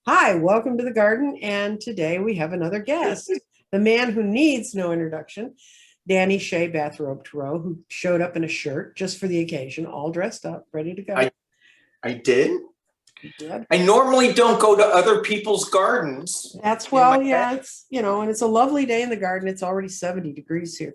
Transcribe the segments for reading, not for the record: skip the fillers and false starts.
Hi, welcome to the garden. And today we have another guest, the man who needs no introduction, Danny Shay, Bathrobe Tarot, who showed up in a shirt just for the occasion, all dressed up, ready to go. I did. You did. I normally don't go to other people's gardens. That's it's and it's a lovely day in the garden. It's already 70 degrees here.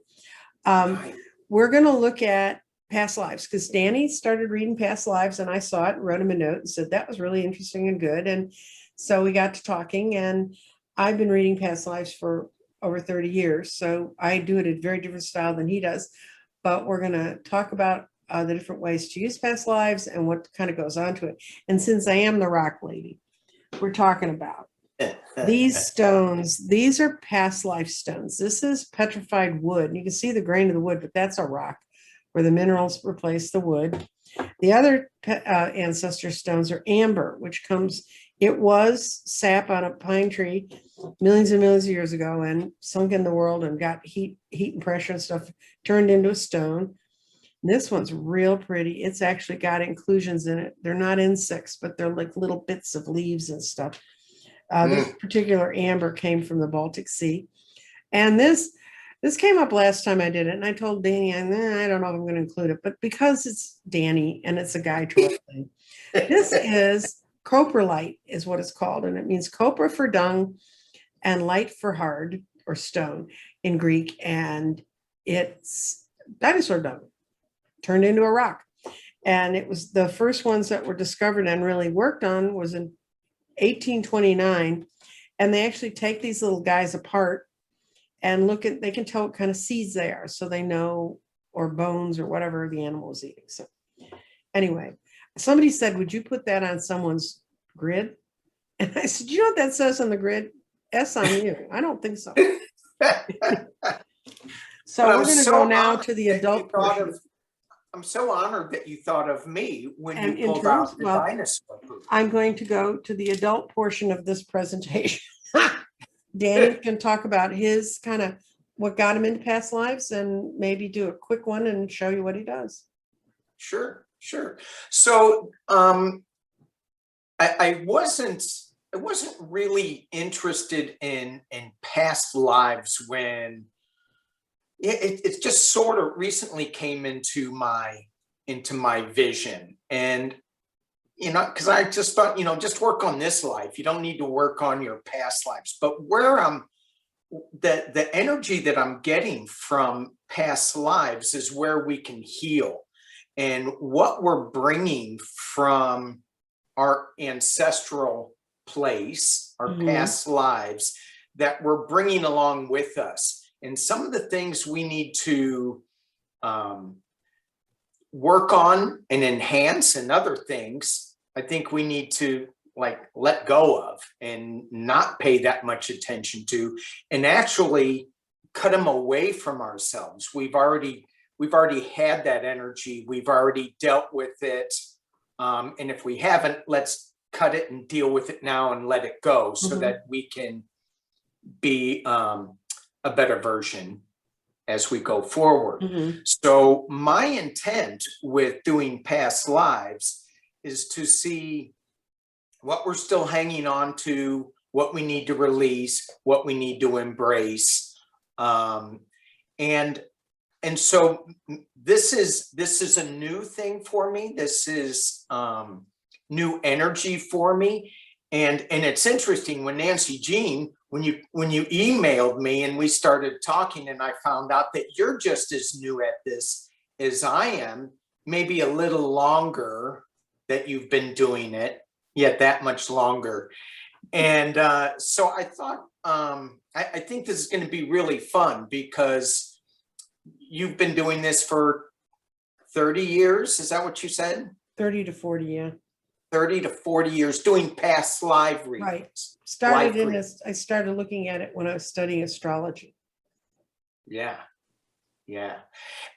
We're going to look at past lives because Danny started reading past lives and I saw it and wrote him a note and said that was really interesting and good. And so we got to talking, and I've been reading past lives for over 30 years. So I do it a very different style than he does. But we're going to talk about the different ways to use past lives and what kind of goes on to it. And since I am the rock lady, we're talking about these stones. These are past life stones. This is petrified wood. And you can see the grain of the wood, but that's a rock where the minerals replace the wood. The other ancestor stones are amber, which it was sap on a pine tree millions and millions of years ago and sunk in the world and got heat and pressure and stuff, turned into a stone. This one's real pretty. It's actually got inclusions in it. They're not insects, but they're like little bits of leaves and stuff. This particular amber came from the Baltic Sea. And this came up last time I did it. And I told Danny, I don't know if I'm going to include it, but because it's Danny and it's a guy to thing, this is Coprolite is what it's called. And it means copra for dung and light for hard or stone in Greek. And it's dinosaur dung turned into a rock. And it was the first ones that were discovered and really worked on was in 1829. And they actually take these little guys apart and they can tell what kind of seeds they are. So they know, or bones or whatever the animal is eating. So anyway, somebody said, would you put that on someone's grid? And I said, you know what that says on the grid? S on you. I don't think so. So we're going to go now to the adult portion. I'm so honored that you thought of me when you pulled out the dinosaur poop. I'm going to go to the adult portion of this presentation. Danny can talk about his kind of what got him into past lives and maybe do a quick one and show you what he does. Sure. So I wasn't really interested in past lives when it just sort of recently came into my vision. And because I just thought, just work on this life. You don't need to work on your past lives. But where the energy that I'm getting from past lives is where we can heal. And what we're bringing from our ancestral place, our past lives, that we're bringing along with us. And some of the things we need to work on and enhance, and other things I think we need to let go of and not pay that much attention to, and actually cut them away from ourselves. We've already had that energy. We've already dealt with it. And if we haven't, let's cut it and deal with it now and let it go so that we can be a better version as we go forward. So my intent with doing past lives is to see what we're still hanging on to, what we need to release, what we need to embrace. And so this is a new thing for me. This is new energy for me. And it's interesting when Nancy Jean, when you emailed me and we started talking, and I found out that you're just as new at this as I am, maybe a little longer that you've been doing it, yet that much longer. And so I thought, I think this is going to be really fun because you've been doing this for 30 years. Is that what you said? 30 to 40, yeah. 30 to 40 years doing past live readings. Right. I started looking at it when I was studying astrology. Yeah.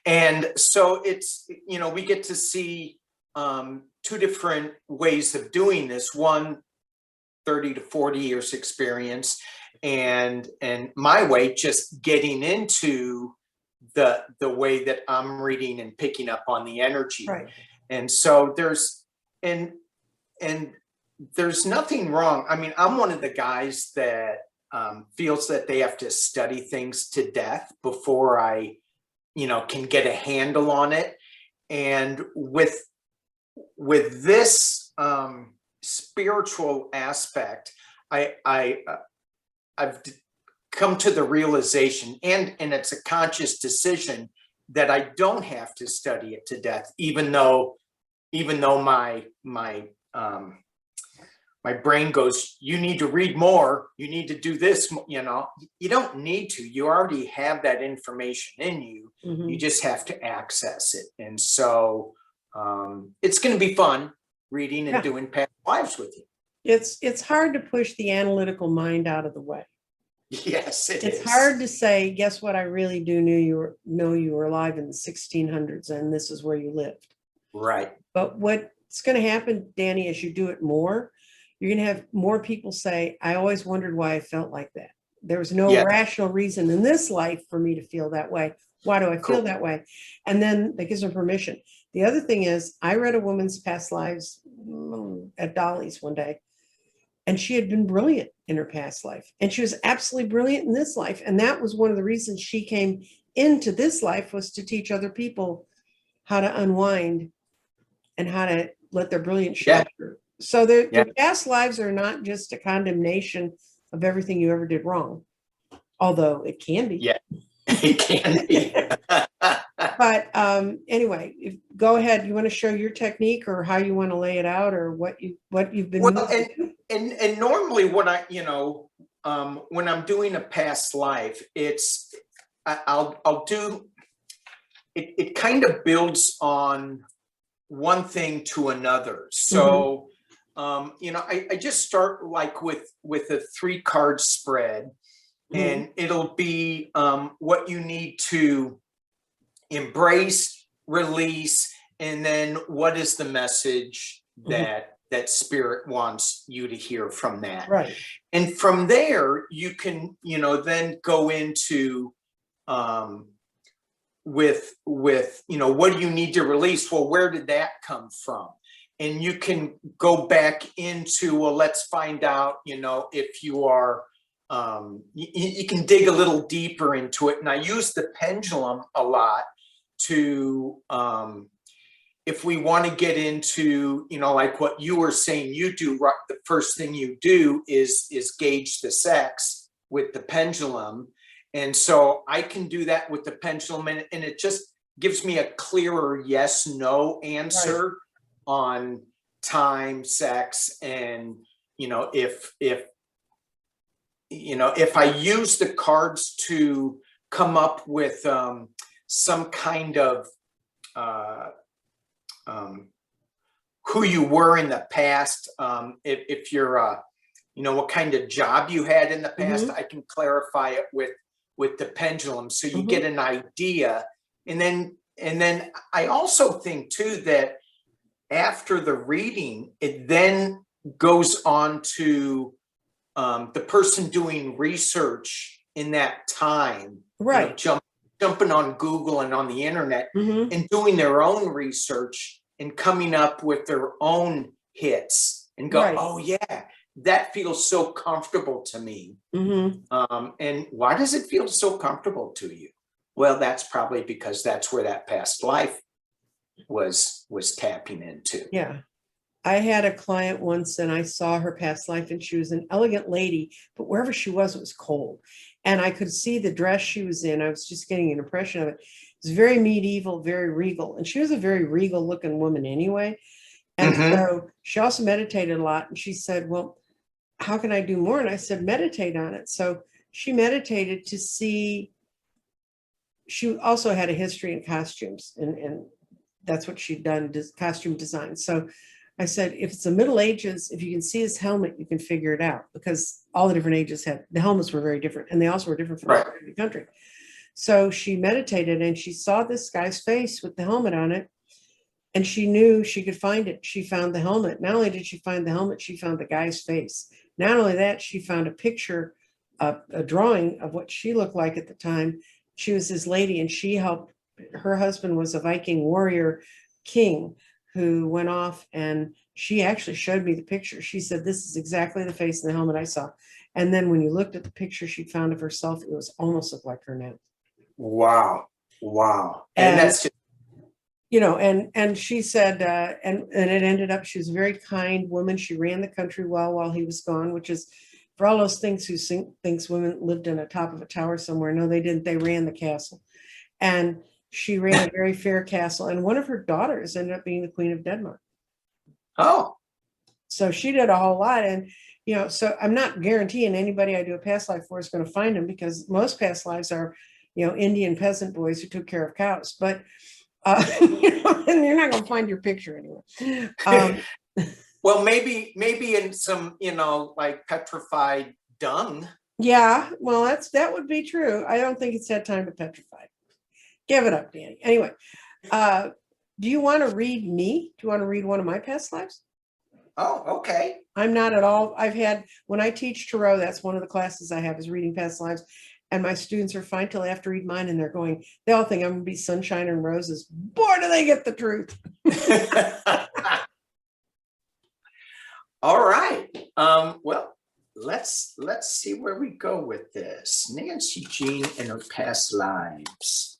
And so it's, we get to see two different ways of doing this. One, 30 to 40 years experience, and my way, just getting into the way that I'm reading and picking up on the energy. Right. And so there's, and there's nothing wrong. I mean, I'm one of the guys that feels that they have to study things to death before I, can get a handle on it. And with this spiritual aspect, I've come to the realization, and it's a conscious decision, that I don't have to study it to death, even though my brain goes, you need to read more, you need to do this, you don't need to. You already have that information in you. Mhm. You just have to access it. And so it's going to be fun reading and Yeah. doing past lives with you. It's hard to push the analytical mind out of the way. Yes, It's hard to say, guess what? I really do know you were alive in the 1600s and this is where you lived. Right. But what's going to happen, Danny, as you do it more, you're going to have more people say, I always wondered why I felt like that. There was no rational reason in this life for me to feel that way. Why do I feel that way? And then that gives them permission. The other thing is, I read a woman's past lives at Dolly's one day, and she had been brilliant in her past life. And she was absolutely brilliant in this life. And that was one of the reasons she came into this life, was to teach other people how to unwind and how to let their brilliance show through. So the past lives are not just a condemnation of everything you ever did wrong, although it can be. Yeah, it can be. But anyway, go ahead. You want to show your technique, or how you want to lay it out, or what you've been doing? And normally when when I'm doing a past life, I'll do it kind of builds on one thing to another. So I just start like with a 3-card spread, and it'll be what you need to embrace, release, and then what is the message that spirit wants you to hear from that. Right. And from there, you can, then go into with what do you need to release? Well, where did that come from? And you can go back into, well, let's find out, if you are, you can dig a little deeper into it. And I use the pendulum a lot to, if we want to get into, like what you were saying, you do, right, the first thing you do is gauge the sex with the pendulum. And so I can do that with the pendulum, and it just gives me a clearer yes, no answer on time, sex. And, if I use the cards to come up with some kind of who you were in the past, if you're what kind of job you had in the past, I can clarify it with the pendulum, so you get an idea. And then I also think too that after the reading, it then goes on to the person doing research in that time, right? Jumping on Google and on the internet and doing their own research and coming up with their own hits, and go, oh yeah, that feels so comfortable to me. And why does it feel so comfortable to you? Well, that's probably because that's where that past life was tapping into. Yeah. I had a client once, and I saw her past life, and she was an elegant lady, but wherever she was, it was cold. And I could see the dress she was in. I was just getting an impression of it. It was very medieval, very regal. And she was a very regal looking woman anyway. And so she also meditated a lot. And she said, well, how can I do more? And I said, meditate on it. So she meditated to see. She also had a history in costumes, and that's what she'd done, costume design. So I said, if it's the Middle Ages, if you can see his helmet, you can figure it out, because all the different ages had, the helmets were very different, and they also were different from every country. So she meditated, and she saw this guy's face with the helmet on it, and she knew she could find it. She found the helmet. Not only did she find the helmet, she found the guy's face. Not only that, she found a picture, a drawing of what she looked like at the time. She was this lady, and she helped. Her husband was a Viking warrior king who went off and she actually showed me the picture. She said, this is exactly the face in the helmet I saw. And then when you looked at the picture she found of herself, it was almost looked like her now. Wow. Wow. And that's just, you know, and she said, and it ended up, she was a very kind woman. She ran the country well while he was gone, which is for all those things who thinks women lived in the top of a tower somewhere. No, they didn't. They ran the castle. And she ran a very fair castle. And one of her daughters ended up being the Queen of Denmark. oh, So she did a whole lot. And, you know, so I'm not guaranteeing anybody I do a past life for is going to find them, because most past lives are, you know, Indian peasant boys who took care of cows. But, you know, and you're not going to find your picture anywhere. well, maybe in some, you know, like petrified dung. Yeah, well, that would be true. I don't think it's had time to petrify. Give it up, Danny. Anyway, do you want to read me? Do you want to read one of my past lives? Oh, okay. I'm not at all. When I teach tarot, that's one of the classes I have is reading past lives. And my students are fine till they have to read mine, and they all think I'm going to be sunshine and roses. Boy, do they get the truth. All right. Well, let's see where we go with this. Nancy Jean and her past lives.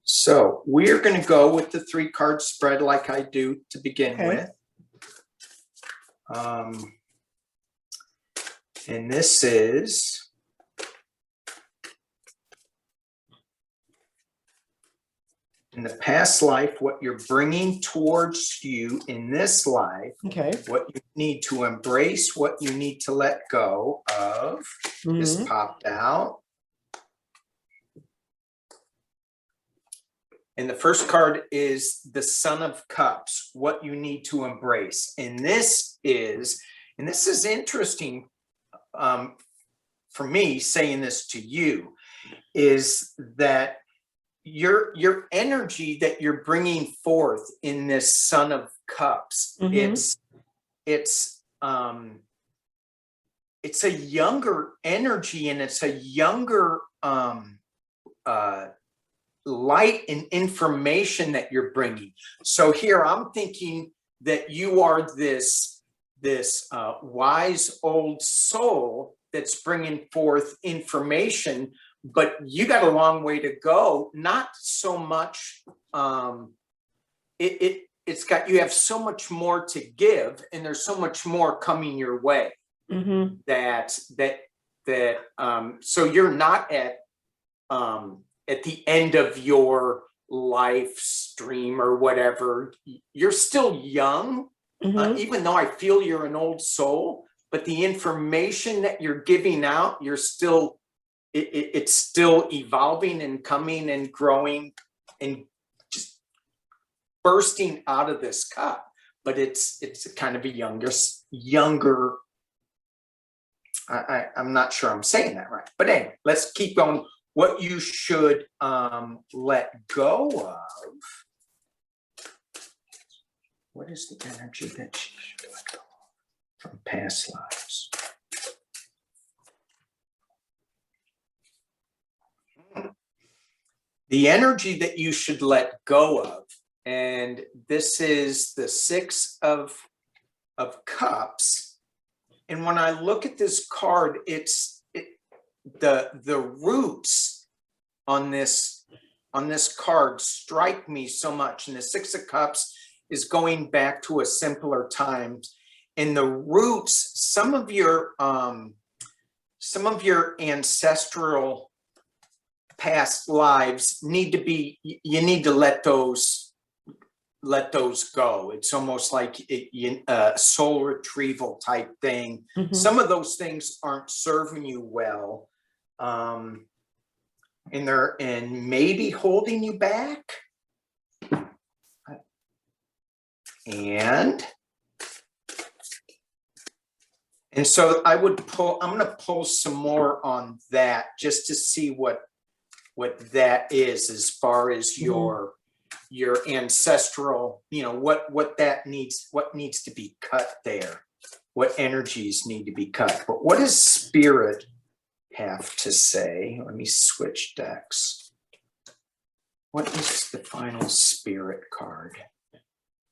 So we're going to go with the 3-card spread like I do to begin with. And this is in the past life, what you're bringing towards you in this life, what you need to embrace, what you need to let go of. This popped out. And the first card is the Son of Cups, what you need to embrace. And this is interesting for me saying this to you, is that your energy that you're bringing forth in this Son of Cups, it's a younger energy, and it's a younger light and information that you're bringing. So here I'm thinking that you are this wise old soul that's bringing forth information, but you got a long way to go. Not so much. It's got, you have so much more to give, and there's so much more coming your way. So you're not at the end of your life stream or whatever. You're still young, even though I feel you're an old soul, but the information that you're giving out, you're still, it's still evolving and coming and growing and just bursting out of this cup. But it's kind of a younger, I'm not sure I'm saying that right. But anyway, let's keep going. What you should let go of. What is the energy that you should let go of from past lives? The energy that you should let go of, and this is the 6 of Cups. And when I look at this card, the roots on this card strike me so much. And the 6 of Cups is going back to a simpler time. And the roots, some of your ancestral past lives need to be, you need to let those go. It's almost like a soul retrieval type thing. Some of those things aren't serving you well, and maybe holding you back. And so I'm going to pull some more on that just to see what that is as far as your ancestral, what needs to be cut there, what energies need to be cut. But what does Spirit have to say. Let me switch decks. What is the final spirit card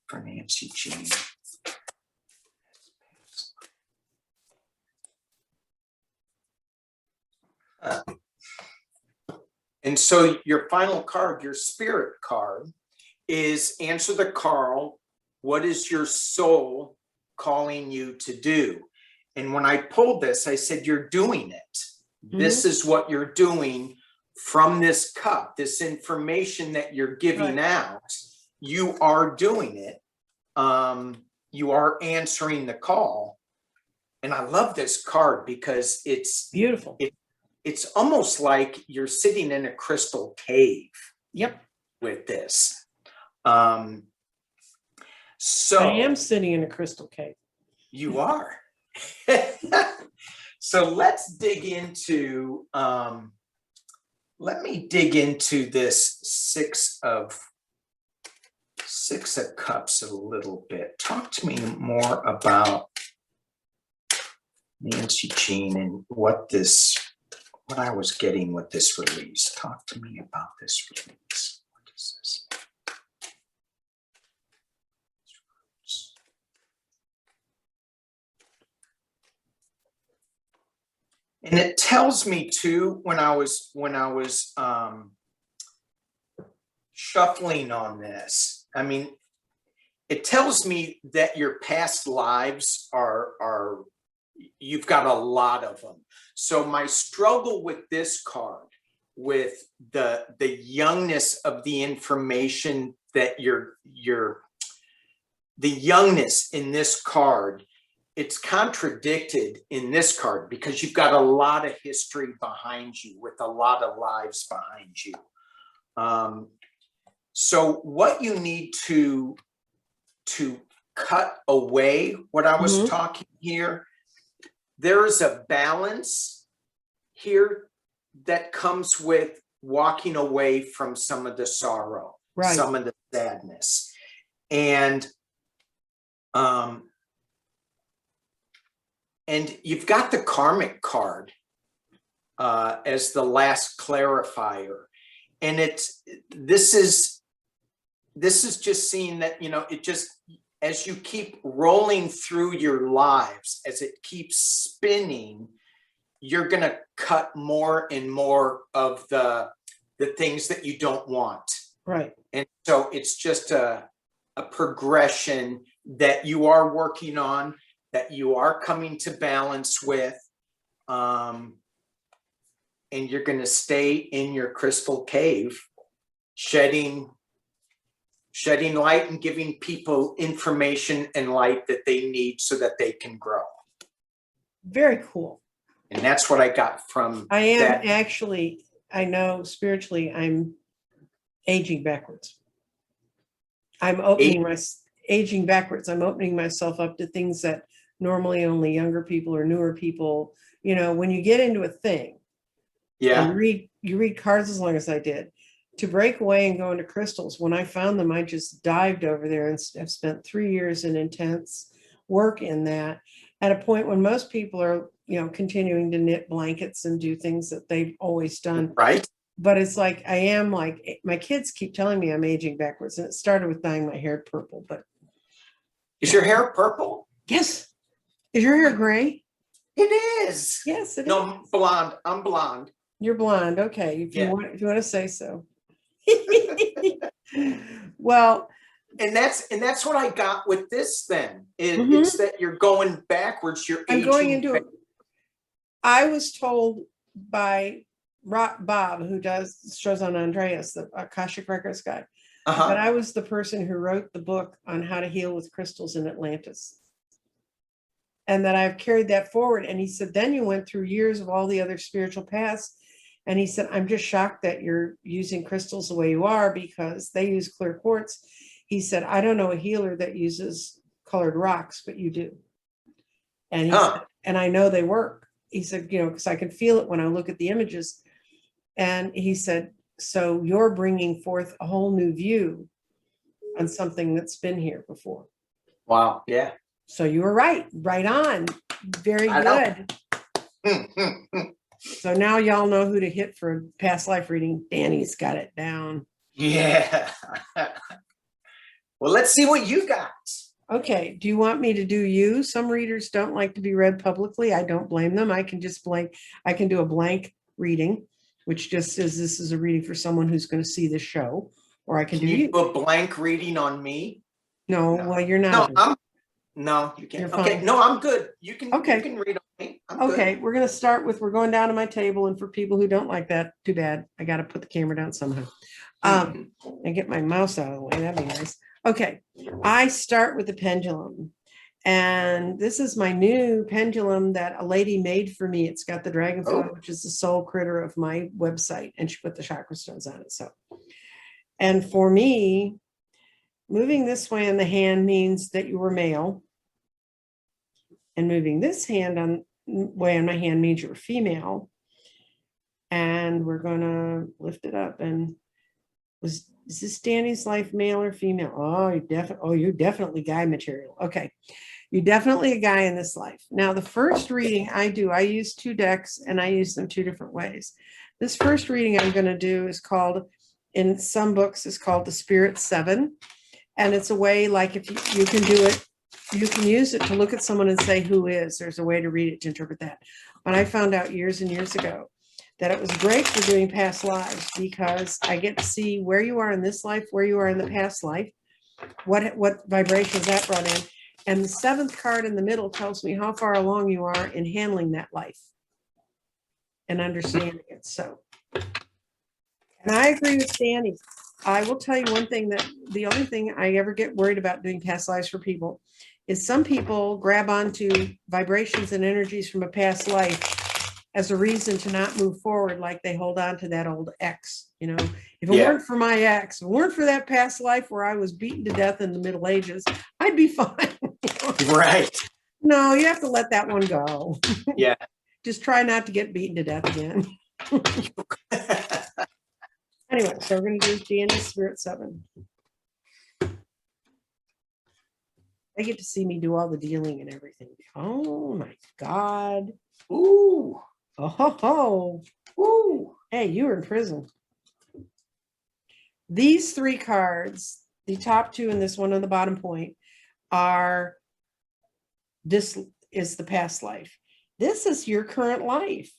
for Nancy Jean? And so your final card, your spirit card, is answer the call. What is your soul calling you to do? And when I pulled this, I said, you're doing it. This is what you're doing from this cup, this information that you're giving out. You are doing it. You are answering the call. And I love this card because it's beautiful. It's almost like you're sitting in a crystal cave. Yep. With this. So I am sitting in a crystal cave. You are. So let's dig into, let me dig into this six of cups a little bit. Talk to me more about Nancy Jean and what I was getting with this release. Talk to me about this release. What is this? And it tells me too, when I was shuffling on this, I mean, it tells me that your past lives are you've got a lot of them. So my struggle with this card, with the youngness of the information that the youngness in this card, it's contradicted in this card because you've got a lot of history behind you with a lot of lives behind you. So what you need to cut away, what I was talking here, there is a balance here that comes with walking away from some of the sorrow, some of the sadness. And you've got the karmic card as the last clarifier. And this is just seeing that, you know, it just, as you keep rolling through your lives, as it keeps spinning, you're going to cut more and more of the things that you don't want. Right. And so it's just a progression that you are working on, that you are coming to balance with. And you're going to stay in your crystal cave, shedding light and giving people information and light that they need so that they can grow. Very cool. And that's what I got from I am actually, I know spiritually, I'm aging backwards. I'm aging backwards. I'm opening myself up to things that normally only younger people or newer people, you know, when you get into a thing, and you read cards as long as I did, to break away and go into crystals. When I found them, I just dived over there and have spent 3 years in intense work in that, at a point when most people are, you know, continuing to knit blankets and do things that they've always done. Right. But it's like, I am like, my kids keep telling me I'm aging backwards, and it started with dyeing my hair purple. But is your hair purple? Yes. Is your hair gray? It is. Yes, it is. No, blonde. I'm blonde. You're blonde. Okay. If you want to say so. Well, and that's what I got with this then. It's that you're going backwards. I'm going into it. I was told by Bob, who does shows on Andreas, the Akashic Records guy, that I was the person who wrote the book on how to heal with crystals in Atlantis. And that I've carried that forward. And he said, then you went through years of all the other spiritual paths. And he said, I'm just shocked that you're using crystals the way you are, because they use clear quartz. He said, I don't know a healer that uses colored rocks, but you do. And he said, and I know they work. He said, you know, because I can feel it when I look at the images. And he said, so you're bringing forth a whole new view on something that's been here before. Wow. Yeah. So you were right on. Very good. So now y'all know who to hit for a past life reading. Danny's got it down. Yeah. Well, let's see what you got. Okay. Do you want me to do you? Some readers don't like to be read publicly. I don't blame them. I can do a blank reading, which just says this is a reading for someone who's going to see the show, or I can do you. Do a blank reading on me? No, well, you're not. No, you can't. You're Okay, fine. no, I'm good. You can Okay. you can read on me. I'm Okay, good. we're going to start with, we're going down to my table. And for people who don't like that, too bad. I got to put the camera down somehow. And get my mouse out of the way. That'd be nice. Okay, I start with the pendulum. And this is my new pendulum that a lady made for me. It's got the dragonfly, which is the soul critter of my website. And she put the chakra stones on it. So, and for me, moving this way on the hand means that you were male. And moving this way on my hand means you're female. And we're gonna lift it up. And is this Danny's life male or female? Oh, you're definitely guy material. Okay, you're definitely a guy in this life. Now, the first reading I use 2 decks, and I use them 2 different ways. This first reading I'm going to do is called, in some books, is called the Spirit 7, and it's a way like if you can do it. You can use it to look at someone and say, who is? There's a way to read it, to interpret that. But I found out years and years ago that it was great for doing past lives, because I get to see where you are in this life, where you are in the past life, what vibrations that brought in. And the 7th card in the middle tells me how far along you are in handling that life and understanding it. So, and I agree with Danny. I will tell you one thing, that the only thing I ever get worried about doing past lives for people is some people grab onto vibrations and energies from a past life as a reason to not move forward, like they hold on to that old ex. You know, if it weren't for my ex, if it weren't for that past life where I was beaten to death in the Middle Ages, I'd be fine. Right. No, you have to let that one go. Yeah. Just try not to get beaten to death again. Anyway, so we're going to do Danny's Spirit 7. They get to see me do all the dealing and everything. Oh my God. Ooh. Oh, ho, ho. Ooh. Hey, you were in prison. These 3 cards, the top 2 and this one on the bottom point, this is the past life. This is your current life.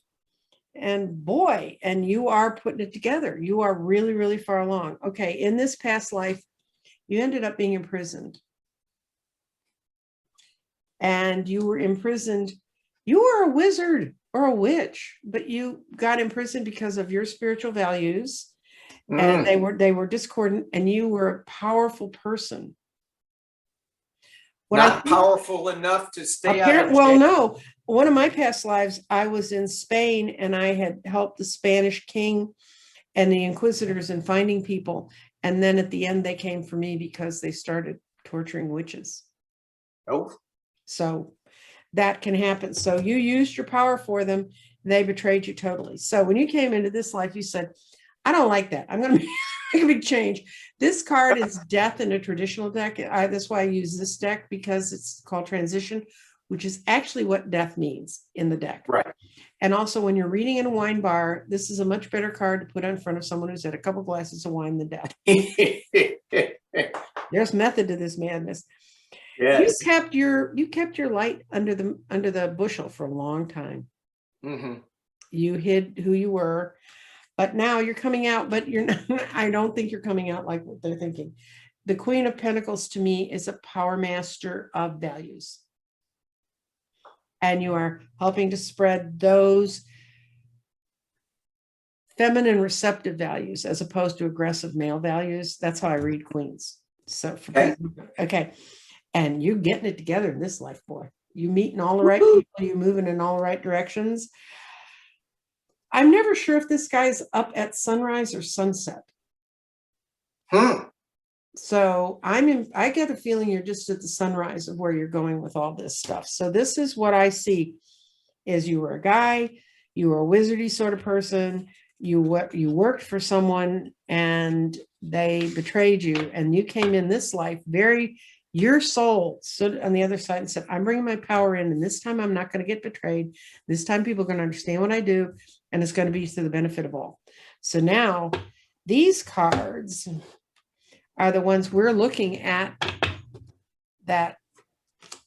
And boy, and you are putting it together. You are really, really far along. Okay, in this past life, you ended up being imprisoned. And you were imprisoned. You were a wizard or a witch, but you got imprisoned because of your spiritual values. And they were discordant, and you were a powerful person. Not powerful enough to stay out of jail. Well, no. One of my past lives, I was in Spain, and I had helped the Spanish king and the inquisitors in finding people. And then at the end, they came for me because they started torturing witches. Oh. So that can happen. So you used your power for them. They betrayed you totally. So when you came into this life, you said, I don't like that. I'm going to make a big change. This card is death in a traditional deck. That's why I use this deck, because it's called transition, which is actually what death means in the deck. Right. And also, when you're reading in a wine bar, this is a much better card to put in front of someone who's had a couple glasses of wine than death. There's method to this madness. Yes. You kept your light under the bushel for a long time. Mm-hmm. You hid who you were. But now you're coming out, but you're not, I don't think you're coming out like what they're thinking. The Queen of Pentacles to me is a power master of values. And you are helping to spread those feminine receptive values as opposed to aggressive male values. That's how I read queens. So, okay. And you're getting it together in this life, boy. You meeting all the right people, you moving in all the right directions. I'm never sure if this guy's up at sunrise or sunset. So I get a feeling you're just at the sunrise of where you're going with all this stuff. So this is what I see is you were a guy, you were a wizardy sort of person, you worked for someone and they betrayed you, and you came in this life very Your soul stood on the other side and said, I'm bringing my power in, and this time I'm not going to get betrayed. This time people are going to understand what I do, and it's going to be to the benefit of all. So now these cards are the ones we're looking at, that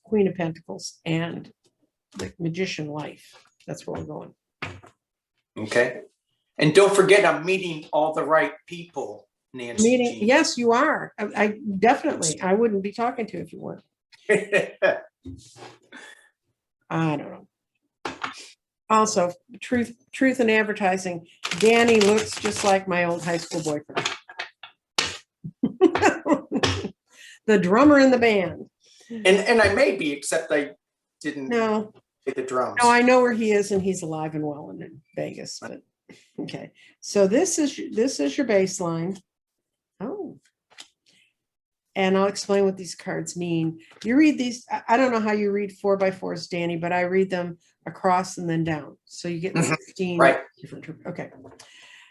Queen of Pentacles and the Magician life. That's where we're going. Okay. And don't forget, I'm meeting all the right people, Nancy. Jean. Yes, you are. I definitely, I wouldn't be talking to you if you weren't. I don't know. Also, truth in advertising. Danny looks just like my old high school boyfriend. The drummer in the band. And I may be, except I didn't hit the drums. No, I know where he is, and he's alive and well in Vegas. But okay, so this is your baseline. Oh, and I'll explain what these cards mean. You read these. I don't know how you read 4x4s, Danny, but I read them across and then down, so you get 16 right. different. Okay,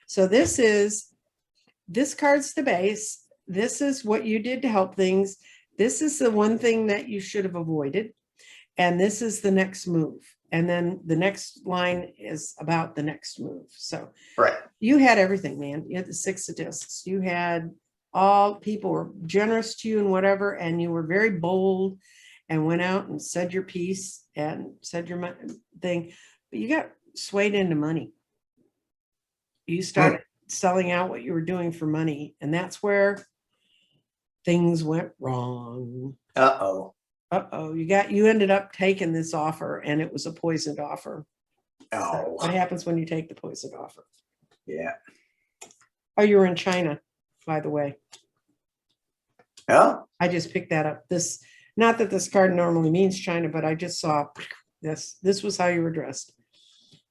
so this card's the base. This is what you did to help things. This is the one thing that you should have avoided. And this is the next move. And then the next line is about the next move. So you had everything, man. You had the 6 of discs. You had all people were generous to you and whatever. And you were very bold and went out and said your piece and said your thing. But you got swayed into money. You started selling out what you were doing for money. And that's where things went wrong. Uh-oh. You ended up taking this offer, and it was a poisoned offer. Oh. So what happens when you take the poisoned offer? Yeah. Oh, you were in China, by the way. Oh. I just picked that up. Not that this card normally means China, but I just saw this. This was how you were dressed.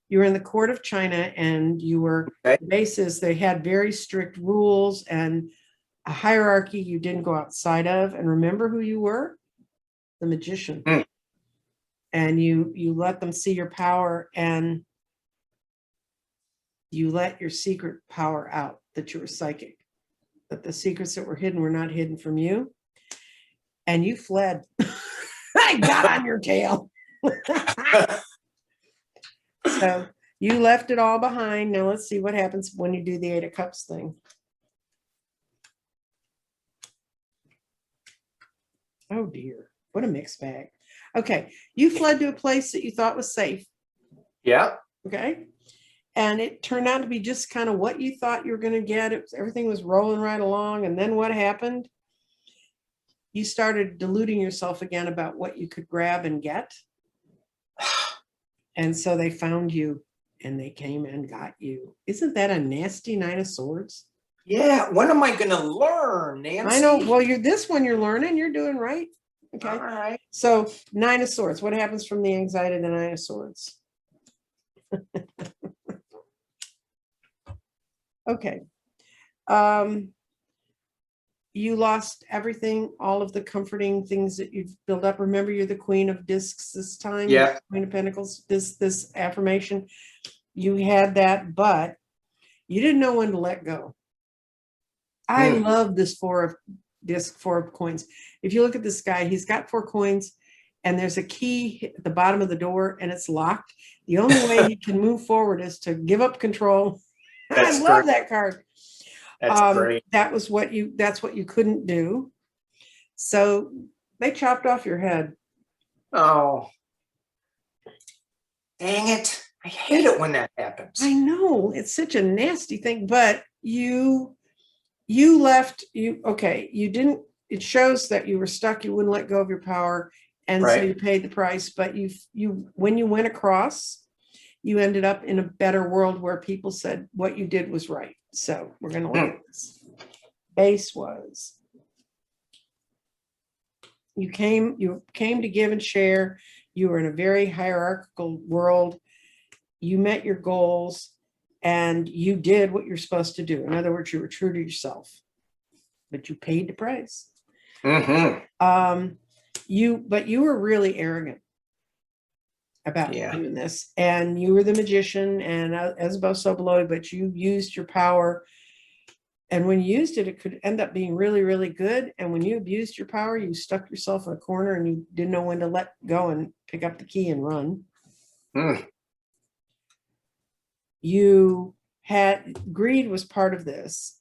You were in the court of China, and you were bases. They had very strict rules and a hierarchy you didn't go outside of. And remember who you were? The magician. And you let them see your power, and you let your secret power out, that you were psychic, that the secrets that were hidden were not hidden from you, and you fled. I got on your tail. So you left it all behind. Now let's see what happens when you do the 8 of Cups thing. Oh dear, what a mixed bag. Okay, you fled to a place that you thought was safe. Yeah. Okay. And it turned out to be just kind of what you thought you were going to get. Everything was rolling right along. And then what happened? You started deluding yourself again about what you could grab and get. And so they found you, and they came and got you. Isn't that a nasty 9 of Swords? Yeah. When am I going to learn, Nancy? I know. Well, this one you're learning. You're doing right. Okay. All right. So 9 of Swords. What happens from the anxiety of the 9 of Swords? Okay. You lost everything, all of the comforting things that you've built up. Remember, you're the Queen of Discs this time. Yeah. Queen of Pentacles, this affirmation. You had that, but you didn't know when to let go. I love this 4 of disc, 4 of coins. If you look at this guy, he's got 4 coins, and there's a key at the bottom of the door, and it's locked. The only way he can move forward is to give up control. I love that card. That's great. That's what you couldn't do. So they chopped off your head. Oh, dang it. I hate it when that happens. I know, it's such a nasty thing, but you left, you didn't, it shows that you were stuck. You wouldn't let go of your power. And so you paid the price, but when you went across, you ended up in a better world where people said what you did was right. So we're going to look at this. Base was, you came to give and share. You were in a very hierarchical world. You met your goals, and you did what you're supposed to do. In other words, you were true to yourself, but you paid the price. But you were really arrogant about doing this, and you were the magician, and as above so below, but you used your power And when you used it, it could end up being really, really good. And when you abused your power, you stuck yourself in a corner and you didn't know when to let go and pick up the key and run. You had greed was part of this.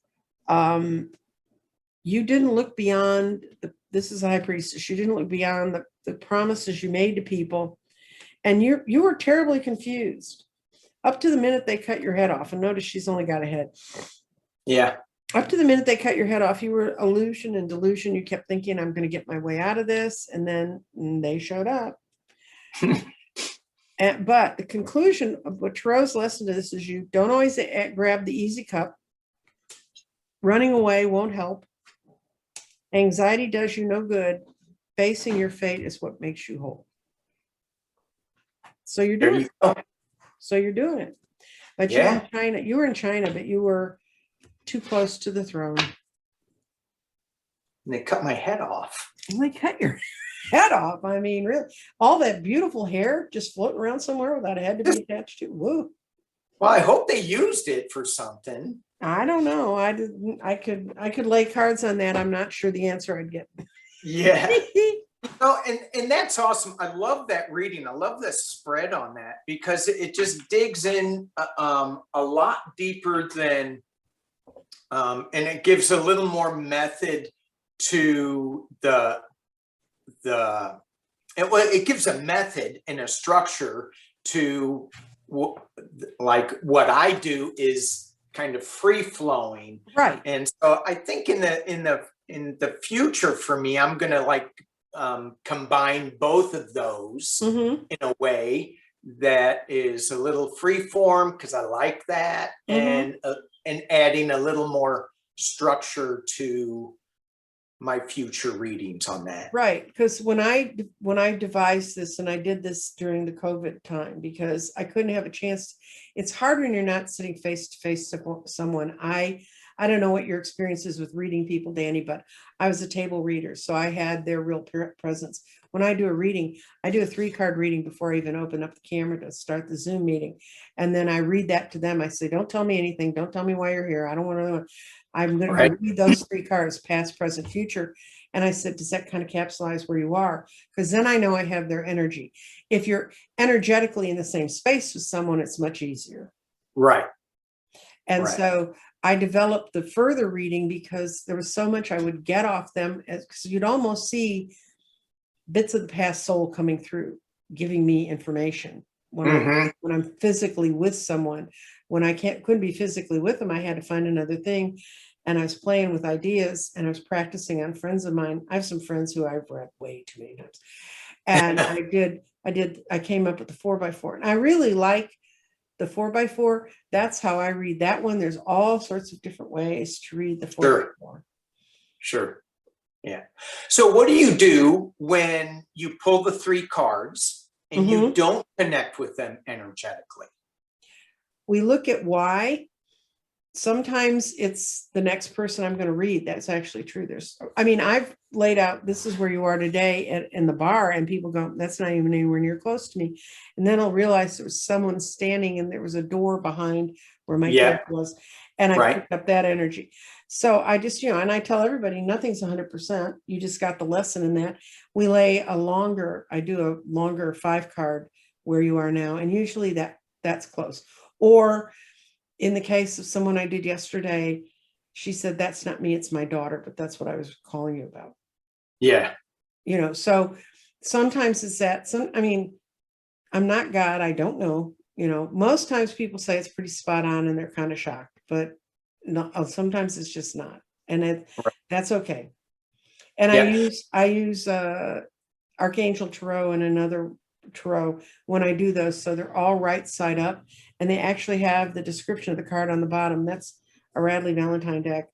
You didn't look beyond this is a high priestess. You didn't look beyond the promises you made to people. And you were terribly confused up to the minute they cut your head off. And notice she's only got a head. Yeah. Up to the minute they cut your head off, you were illusion and delusion. You kept thinking, I'm going to get my way out of this. And then they showed up. But the conclusion of what Tarot's lesson to this is you don't always grab the easy cup. Running away won't help. Anxiety does you no good. Facing your fate is what makes you whole. So you're doing it. So you're doing it. But you're in China. You were in China, but you were too close to the throne. And they cut my head off. And they cut your head off. I mean, really, all that beautiful hair just floating around somewhere without a head to be attached to. Woo. Well, I hope they used it for something. I don't know. I could lay cards on that. I'm not sure the answer I'd get. Yeah. Oh, and that's awesome. I love that reading. I love the spread on that because it just digs in a lot deeper than, and it gives a little more method to it gives a method and a structure to like what I do is kind of free flowing. Right. And so I think in the future for me, I'm going to like combine both of those in a way that is a little free form because I like that and adding a little more structure to my future readings on that. Right. Because when I devised this, and I did this during the COVID time because I couldn't have a chance. It's hard when you're not sitting face to face with someone. I don't know what your experience is with reading people, Danny, but I was a table reader. So I had their real presence. When I do a reading, I do a 3-card reading before I even open up the camera to start the Zoom meeting. And then I read that to them. I say, don't tell me anything. Don't tell me why you're here. I don't want to know. I'm going to read those 3 cards, past, present, future. And I said, does that kind of capsulize where you are? Because then I know I have their energy. If you're energetically in the same space with someone, it's much easier. Right. And so I developed the further reading because there was so much I would get off them because you'd almost see bits of the past soul coming through, giving me information when I'm physically with someone. When I couldn't be physically with them, I had to find another thing. And I was playing with ideas and I was practicing on friends of mine. I have some friends who I've read way too many times. And I came up with the 4x4. And I really like the 4x4. That's how I read that one. There's all sorts of different ways to read the 4x4. Sure. Yeah. So what do you do when you pull the 3 cards and you don't connect with them energetically? We look at why. Sometimes it's the next person I'm going to read. That's actually true. I've laid out, this is where you are today in the bar, and people go, that's not even anywhere near close to me. And then I'll realize there was someone standing and there was a door behind where my kid was. And I picked up that energy. So I just, and I tell everybody, nothing's 100%. You just got the lesson in that. I do a longer 5-card where you are now. And usually that's close. Or in the case of someone I did yesterday, she said, that's not me, it's my daughter, but that's what I was calling you about. Yeah. So sometimes it's that, I'm not God, I don't know, most times people say it's pretty spot on and they're kind of shocked, but no, sometimes it's just not. And that's okay. And I use Archangel Tarot and another Tarot when I do those. So they're all right side up. And they actually have the description of the card on the bottom. That's a Radley Valentine deck.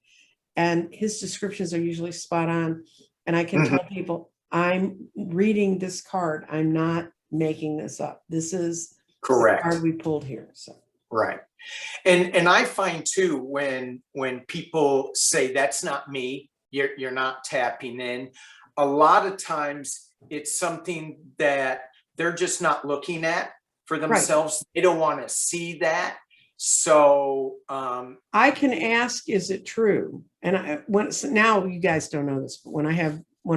And his descriptions are usually spot on. And I can tell people, I'm reading this card. I'm not making this up. This is correct. The card we pulled here. So right. And I find too, when people say that's not me, you're not tapping in, a lot of times it's something that they're just not looking at for themselves. They don't want to see that. So, I can ask, is it true? And now you guys don't know this, but when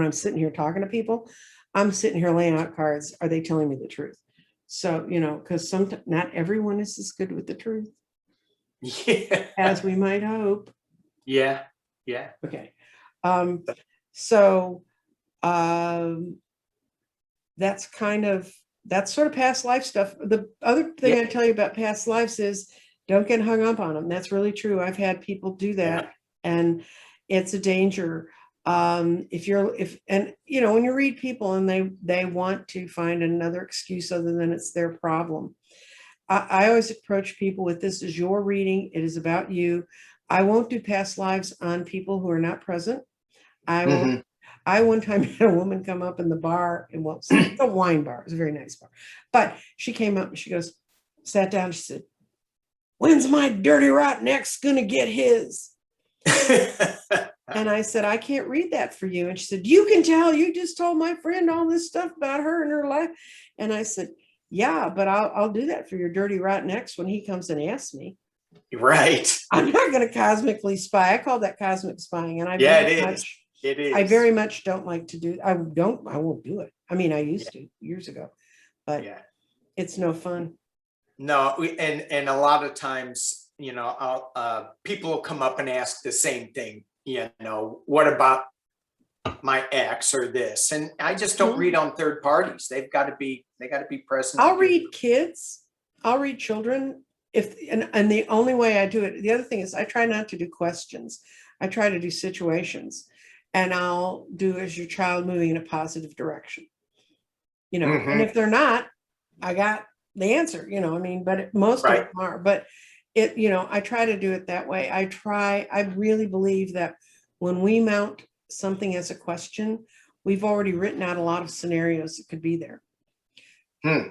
I'm sitting here talking to people, I'm sitting here laying out cards. Are they telling me the truth? So, because sometimes not everyone is as good with the truth as we might hope. Yeah. Okay. So that's sort of past life stuff. The other thing I tell you about past lives is don't get hung up on them. That's really true. I've had people do that, and it's a danger. When you read people and they want to find another excuse other than it's their problem. I always approach people with, this is your reading. It is about you. I won't do past lives on people who are not present. I won't. I one time had a woman come up in the bar, and it's a wine bar. It was a very nice bar. But she came up and she goes, sat down. She said, when's my dirty rotten ex gonna get his? And I said, I can't read that for you. And she said, you can tell, you just told my friend all this stuff about her and her life. And I said, yeah, but I'll do that for your dirty rotten ex when he comes and asks me. Right. I'm not going to cosmically spy. I call that cosmic spying. And it is. I very much don't like to do. I won't do it. I mean, I used to years ago, but it's no fun. No, and a lot of times, people will come up and ask the same thing. What about my ex or this? And I just don't read on third parties. They got to be present. I'll read kids. I'll read children. And the only way I do it, the other thing is I try not to do questions. I try to do situations, and I'll do, is your child moving in a positive direction? And if they're not, I got the answer, but most of them are, but I try to do it that way. I really believe that when we mount something as a question, we've already written out a lot of scenarios that could be there.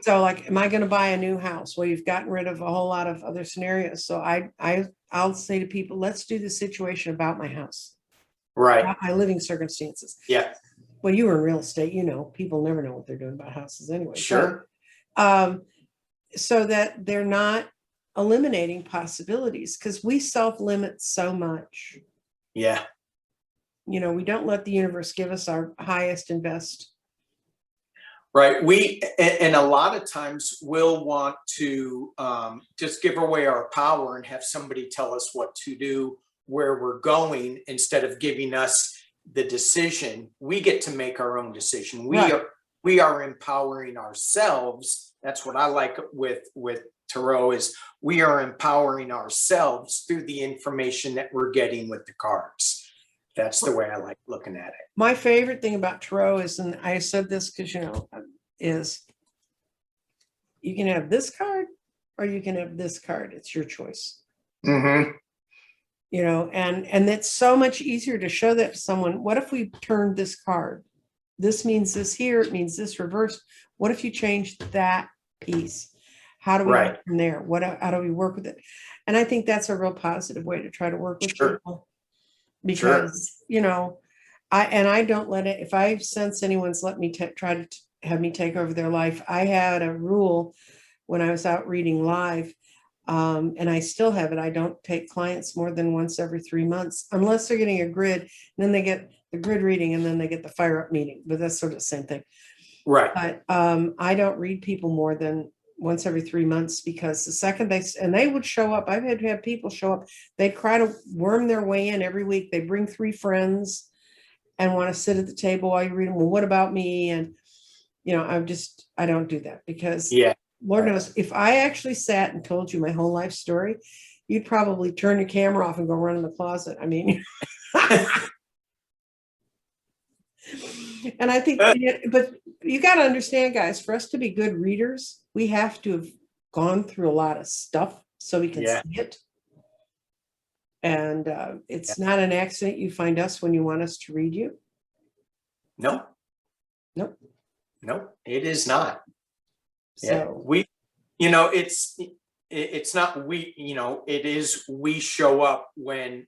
So like, am I going to buy a new house? Well, you've gotten rid of a whole lot of other scenarios. So I'll say to people, let's do the situation about my house. Right. About my living circumstances. Yeah. Well, you were in real estate, people never know what they're doing about houses anyway. Sure. So that they're not eliminating possibilities, because we self-limit so much. Yeah. We don't let the universe give us our highest and best. Right. And a lot of times we'll want to just give away our power and have somebody tell us what to do, where we're going, instead of giving us the decision. We get to make our own decision. We are empowering ourselves. That's what I like with tarot, is we are empowering ourselves through the information that we're getting with the cards. That's the way I like looking at it. My favorite thing about tarot is, and I said this because, is you can have this card or you can have this card. It's your choice. And it's so much easier to show that to someone. What if we turned this card? This means this here. It means this reversed. What if you change that piece? How do we work from there? How do we work with it? And I think that's a real positive way to try to work with people. Because, I don't let it, if I sense anyone's let me try to have me take over their life. I had a rule when I was out reading live, and I still have it. I don't take clients more than once every 3 months, unless they're getting a grid, and then they get the grid reading and then they get the fire up meeting, but that's sort of the same thing. Right. But I don't read people more than once every 3 months, because the second they would show up, I've had to have people show up, they try to worm their way in every week. They bring 3 friends and want to sit at the table while you read them. Well, what about me? And, I don't do that, because Lord knows, if I actually sat and told you my whole life story, you'd probably turn your camera off and go run in the closet. I mean, and I think, but you got to understand, guys, for us to be good readers, we have to have gone through a lot of stuff so we can see it. And it's not an accident you find us when you want us to read you. Nope. It is not. So it's not it is we show up when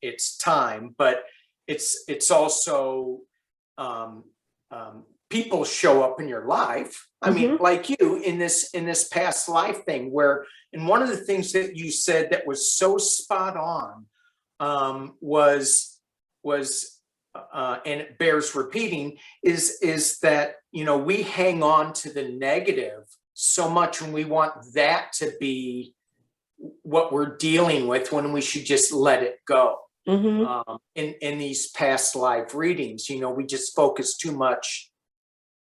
it's time, but it's also people show up in your life. I mean, like you in this past life thing where, and one of the things that you said that was so spot on, was and it bears repeating, is that, you know, we hang on to the negative so much and we want that to be what we're dealing with when we should just let it go. In these past life readings, you know, we just focus too much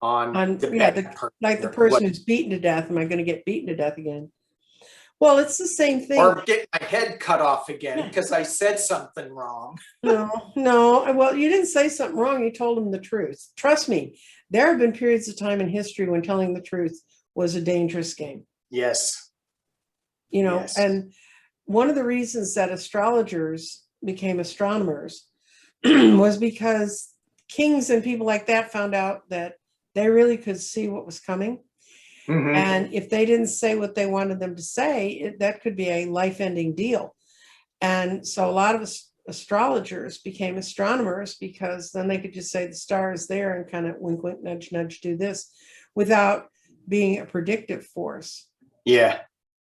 on the person who's beaten to death. Am I going to get beaten to death again? Well, it's the same thing. Or get my head cut off again because I said something wrong. No. Well, you didn't say something wrong. You told them the truth. Trust me, there have been periods of time in history when telling the truth was a dangerous game. Yes. You know, and one of the reasons that astrologers became astronomers was because kings and people like that found out that they really could see what was coming. And if they didn't say what they wanted them to say, that could be a life-ending deal. And so a lot of astrologers became astronomers because then they could just say the star is there and kind of wink, wink, nudge, nudge, do this without being a predictive force. Yeah.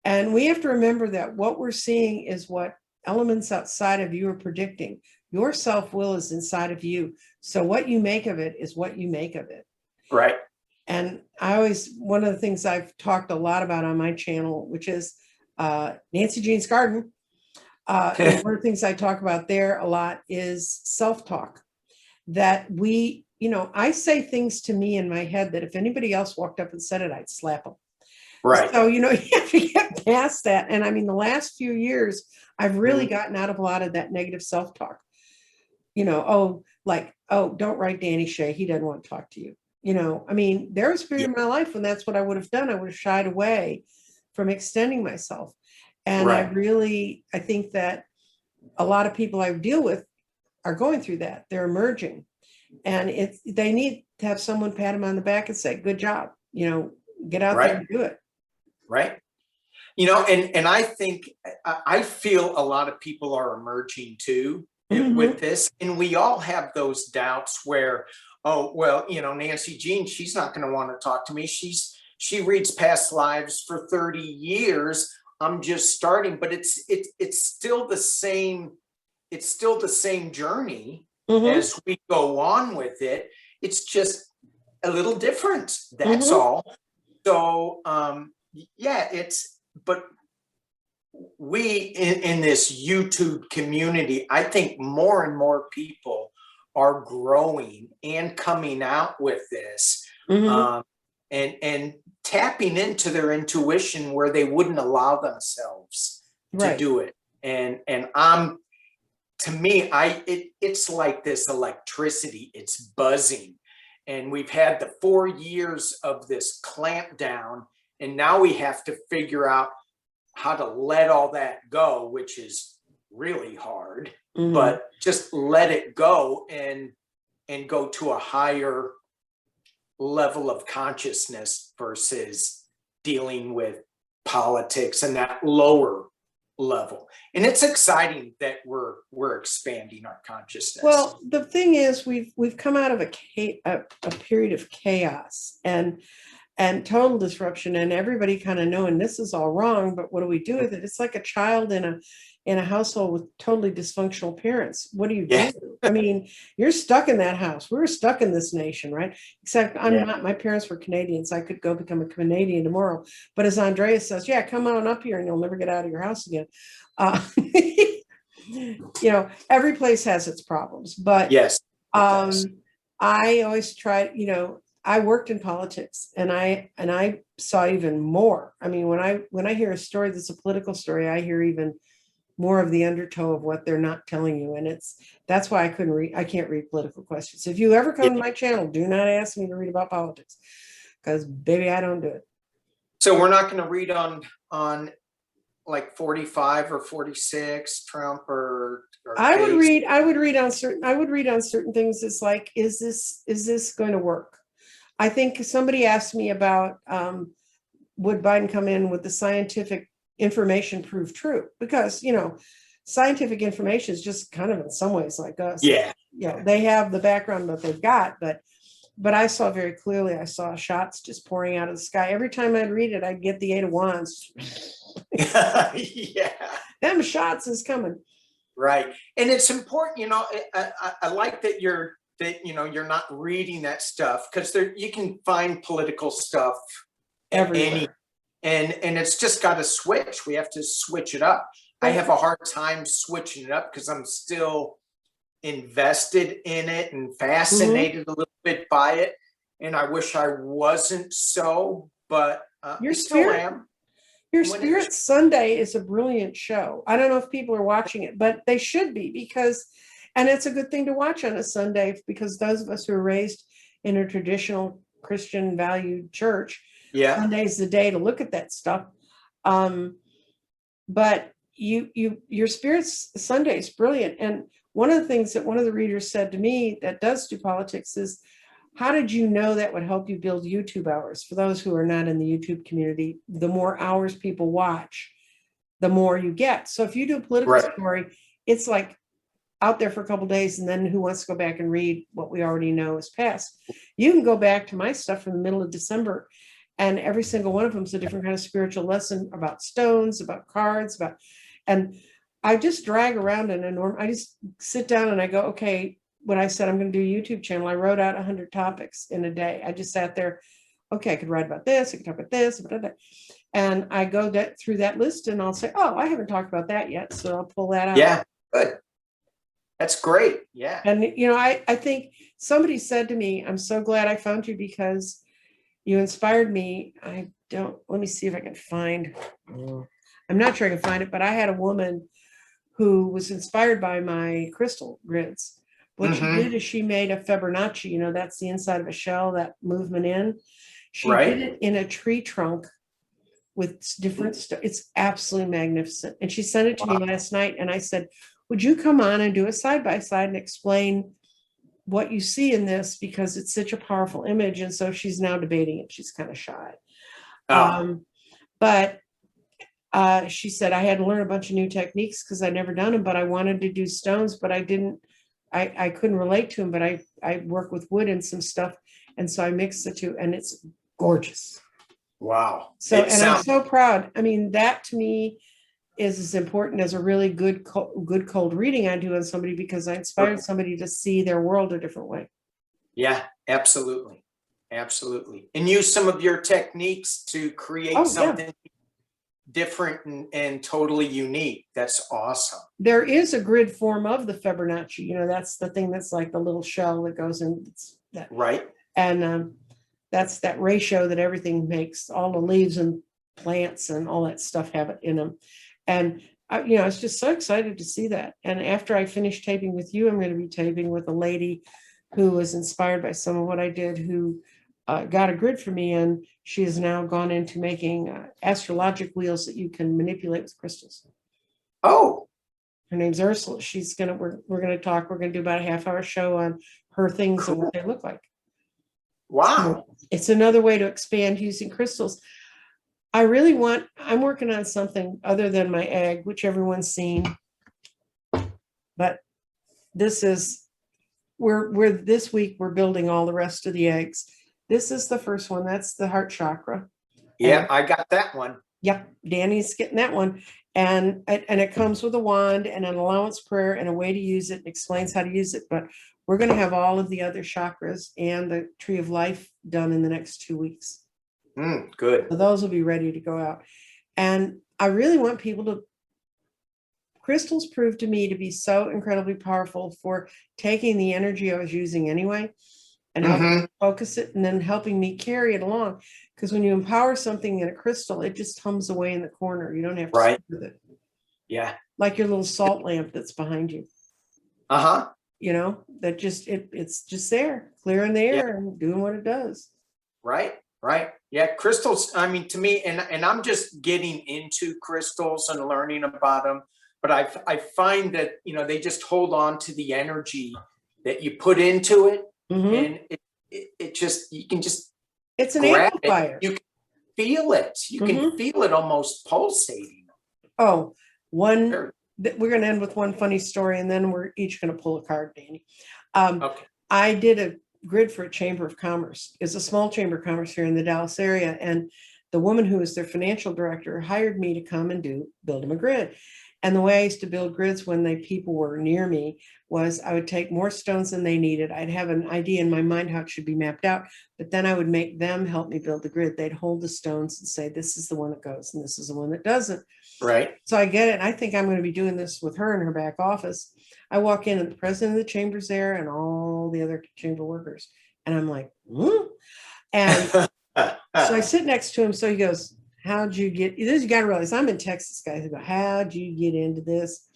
And we have to remember that what we're seeing is what elements outside of you are predicting. Your self-will is inside of you. So what you make of it is what you make of it. Right. And one of the things I've talked a lot about on my channel, which is Nancy Jean's Garden. And one of the things I talk about there a lot is self-talk. That we, you know, I say things to me in my head that if anybody else walked up and said it, I'd slap them. Right. So, you know, you have to get past that. And I mean, the last few years, I've really gotten out of a lot of that negative self-talk. You know, don't write Danny Shay. He doesn't want to talk to you. You know, I mean, there was a period in my life when that's what I would have done. I would have shied away from extending myself. And I think that a lot of people I deal with are going through that. They're emerging. And they need to have someone pat them on the back and say, good job, you know, get out there and do it. Right. You know, and I think, I feel a lot of people are emerging too with this. And we all have those doubts where, oh, well, you know, Nancy Jean, she's not going to want to talk to me. She reads past lives for 30 years. I'm just starting, but it's still the same. It's still the same journey as we go on with it. It's just a little different. That's all. So, but we in this YouTube community, I think more and more people are growing and coming out with this, and tapping into their intuition where they wouldn't allow themselves to do it. And to me, it's like this electricity, it's buzzing. And we've had the 4 years of this clamp down, and now we have to figure out how to let all that go, which is really hard, but just let it go and go to a higher level of consciousness versus dealing with politics and that lower level. And it's exciting that we're expanding our consciousness. Well, the thing is, we've come out of a period of chaos and total disruption, and everybody kind of knowing this is all wrong, but what do we do with it? It's like a child in a household with totally dysfunctional parents. What do you do? I mean, you're stuck in that house. We were stuck in this nation, right? Except I'm not. My parents were Canadians. I could go become a Canadian tomorrow. But as Andreas says, come on up here and you'll never get out of your house again. You know, every place has its problems, but I always try, you know, I worked in politics and I saw even more. I mean, when I hear a story that's a political story, I hear even more of the undertow of what they're not telling you. And that's why I can't read political questions. If you ever come to my channel, do not ask me to read about politics, because baby, I don't do it. So we're not going to read on like 45 or 46 Trump or I would read on certain things. It's like, is this going to work? I think somebody asked me about would Biden come in with the scientific information prove true? Because, you know, scientific information is just kind of in some ways like us. Yeah. You know, they have the background that they've got, but but I saw very clearly, I saw shots just pouring out of the sky. Every time I'd read it, I'd get the 8 of Wands. Yeah. Them shots is coming. Right. And it's important, I like that you're not reading that stuff, because there you can find political stuff Everywhere. and it's just got to switch. We have to switch it up. I have a hard time switching it up because I'm still invested in it and fascinated a little bit by it. And I wish I wasn't so, but Your I still spirit, am. your When Spirit Sunday is a brilliant show. I don't know if people are watching it, but they should be, because, and it's a good thing to watch on a Sunday, because those of us who are raised in a traditional Christian valued church, Yeah. Sunday's the day to look at that stuff. But your Spirit's Sunday is brilliant. And one of the things that one of the readers said to me that does do politics is, how did you know that would help you build YouTube hours? For those who are not in the YouTube community, the more hours people watch, the more you get. So if you do a political story, it's like out there for a couple of days, and then who wants to go back and read what we already know is past? You can go back to my stuff from the middle of December, and every single one of them is a different kind of spiritual lesson about stones, about cards, and I just drag around I just sit down and I go, okay, when I said I'm going to do a YouTube channel, I wrote out 100 topics in a day. I just sat there. Okay, I could write about this. I could talk about this. And I go through that list and I'll say, oh, I haven't talked about that yet. So I'll pull that out. Yeah, good. That's great. Yeah. And, I think somebody said to me, I'm so glad I found you because you inspired me. Let me see if I can find, I'm not sure I can find it, but I had a woman who was inspired by my crystal grids. What she did is she made a Fibonacci, that's the inside of a shell, that movement in. She did it in a tree trunk with different stuff. It's absolutely magnificent. And she sent it to me last night. And I said, would you come on and do a side-by-side and explain what you see in this? Because it's such a powerful image. And so she's now debating it. She's kind of shy. But she said, I had to learn a bunch of new techniques because I'd never done them, but I wanted to do stones, but I couldn't relate to them, but I work with wood and some stuff. And so I mixed the two, and it's gorgeous. Wow. So, I'm so proud. I mean, that to me is as important as a really good cold reading I do on somebody, because I inspired somebody to see their world a different way. Yeah, absolutely. Absolutely. And use some of your techniques to create something different and totally unique. That's awesome. There is a grid form of the Fibonacci. That's the thing that's like the little shell that goes in. That. Right. And that's that ratio that everything makes. All the leaves and plants and all that stuff have it in them. And I was just so excited to see that. And after I finish taping with you, I'm going to be taping with a lady who was inspired by some of what I did, who got a grid for me, and she has now gone into making astrologic wheels that you can manipulate with crystals. Oh, her name's Ursula. We're gonna talk. We're gonna do about a half-hour show on her things and what they look like. Wow. So it's another way to expand using crystals. I'm working on something other than my egg, which everyone's seen, but this week we're building all the rest of the eggs. This is the first one. That's the Heart Chakra. Yeah, I got that one. Yep, Danny's getting that one. And it comes with a wand and an allowance prayer and a way to use it. It explains how to use it. But we're going to have all of the other chakras and the Tree of Life done in the next 2 weeks. Good. So those will be ready to go out. And I really want people crystals prove to me to be so incredibly powerful for taking the energy I was using anyway and helping me focus it, and then helping me carry it along. Because when you empower something in a crystal, it just hums away in the corner. You don't have to sit with it. Yeah. Like your little salt lamp that's behind you. That it's just there, clearing the air and doing what it does. Right. Yeah. Crystals, I mean, to me, and I'm just getting into crystals and learning about them, but I find that, they just hold on to the energy that you put into it. And it just, you can just, it's an amplifier. You can feel it. You can feel it almost pulsating. Oh, we're going to end with one funny story, and then we're each going to pull a card, Danny. Okay. I did grid for a chamber of commerce. It's a small chamber of commerce here in the Dallas area. And the woman who was their financial director hired me to come and build them a grid. And the way I used to build grids when people were near me was I would take more stones than they needed. I'd have an idea in my mind how it should be mapped out, but then I would make them help me build the grid. They'd hold the stones and say, this is the one that goes and this is the one that doesn't. Right. So I get it. I think I'm going to be doing this with her in her back office. I walk in and the president of the chamber's there and all the other chamber workers. And I'm like, hmm? And so I sit next to him. So he goes, how'd you get this? You got to realize I'm in Texas, guys. I go, how'd you get into this?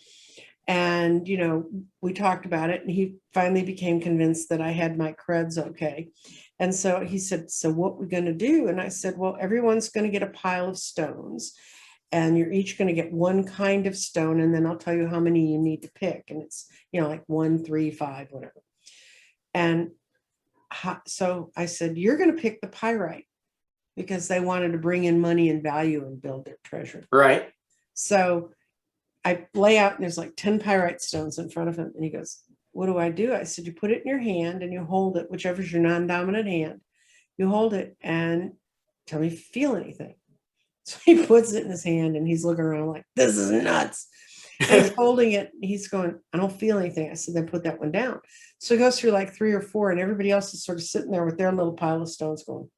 And, you know, we talked about it and he finally became convinced that I had my creds okay. And so he said, so what we're going to do? And I said, well, everyone's going to get a pile of stones and you're each going to get one kind of stone. And then I'll tell you how many you need to pick. And it's, you know, like 1, 3, 5, whatever. And so I said, you're going to pick the pyrite because they wanted to bring in money and value and build their treasure. Right. So I lay out and there's like 10 pyrite stones in front of him. And he goes, what do I do? I said, you put it in your hand and you hold it, whichever's your non-dominant hand. You hold it and tell me if you feel anything. So he puts it in his hand and he's looking around like, this is nuts. And he's holding it. He's going, I don't feel anything. I said, then put that one down. So he goes through like 3 or 4 and everybody else is sort of sitting there with their little pile of stones going.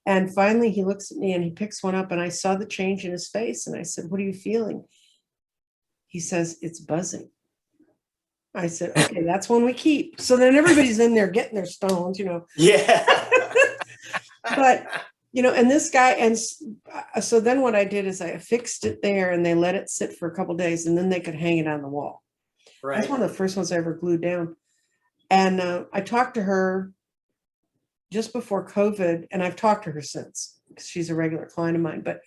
And finally he looks at me and he picks one up and I saw the change in his face. And I said, what are you feeling? He says, it's buzzing. I said, okay, that's one we keep. So then everybody's in there getting their stones, you know. Yeah. But, you know, and this guy, and so then what I did is I affixed it there and they let it sit for a couple of days and then they could hang it on the wall. Right. That's one of the first ones I ever glued down. And I talked to her just before COVID, and I've talked to her since because she's a regular client of mine, but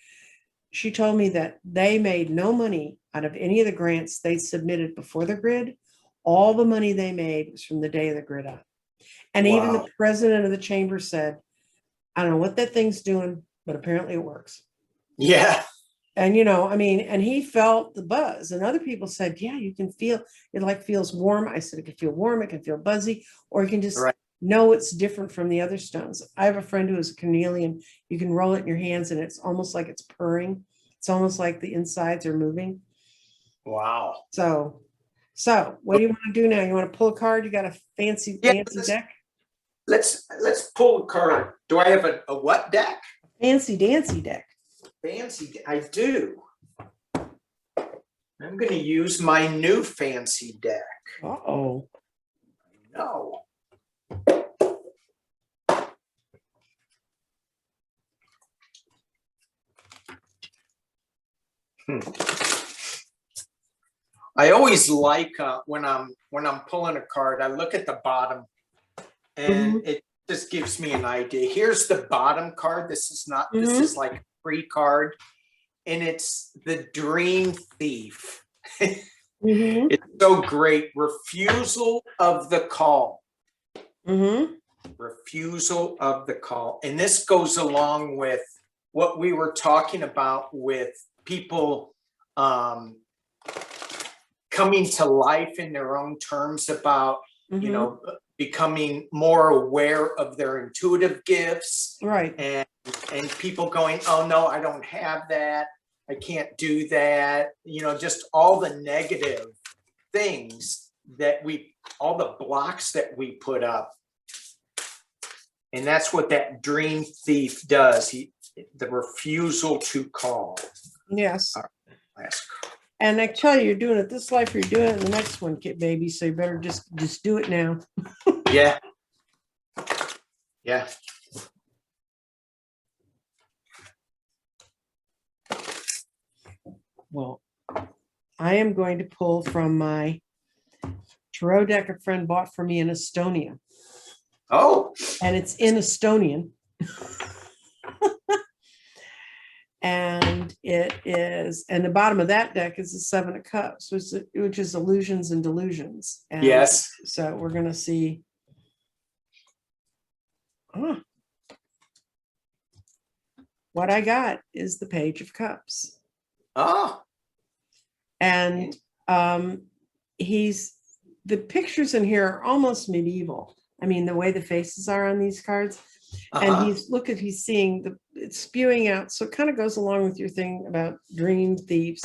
she told me that they made no money out of any of the grants they submitted before the grid. All the money they made was from the day of the grid up. And even the president of the chamber said, I don't know what that thing's doing, but apparently it works. Yeah. And, you know, I mean, and he felt the buzz and other people said, yeah, you can feel it, like feels warm. I said, it can feel warm. It can feel buzzy, or you can just know it's different from the other stones. I have a friend who is a carnelian. You can roll it in your hands and it's almost like it's purring. It's almost like the insides are moving. Wow. So what do you want to do now? You want to pull a card? You got a fancy deck? Let's pull a card. Do I have a what deck? Fancy dancy deck. Fancy, I do. I'm going to use my new fancy deck. Uh-oh. No. I always like when I'm pulling a card, I look at the bottom and it just gives me an idea. Here's the bottom card. This is not, this is like a free card, and it's the Dream Thief. It's so great. Refusal of the call. Refusal of the call. And this goes along with what we were talking about with people coming to life in their own terms about, you know, becoming more aware of their intuitive gifts. Right. And people going, oh no, I don't have that. I can't do that. You know, just all the negative things that all the blocks that we put up. And that's what that Dream Thief does. The refusal to call. Yes. Last card. And I tell you, you're doing it this life, or you're doing it in the next one, kid baby. So you better just do it now. Yeah. Yeah. Well, I am going to pull from my tarot deck a friend bought for me in Estonia. Oh. And it's in Estonian. And it is, and the bottom of that deck is the 7 of Cups, which is illusions and delusions. And yes. So we're going to see. What I got is the Page of Cups. Oh. And the pictures in here are almost medieval. I mean, the way the faces are on these cards. And Uh-huh. he's seeing it's spewing out. So it kind of goes along with your thing about dream thieves.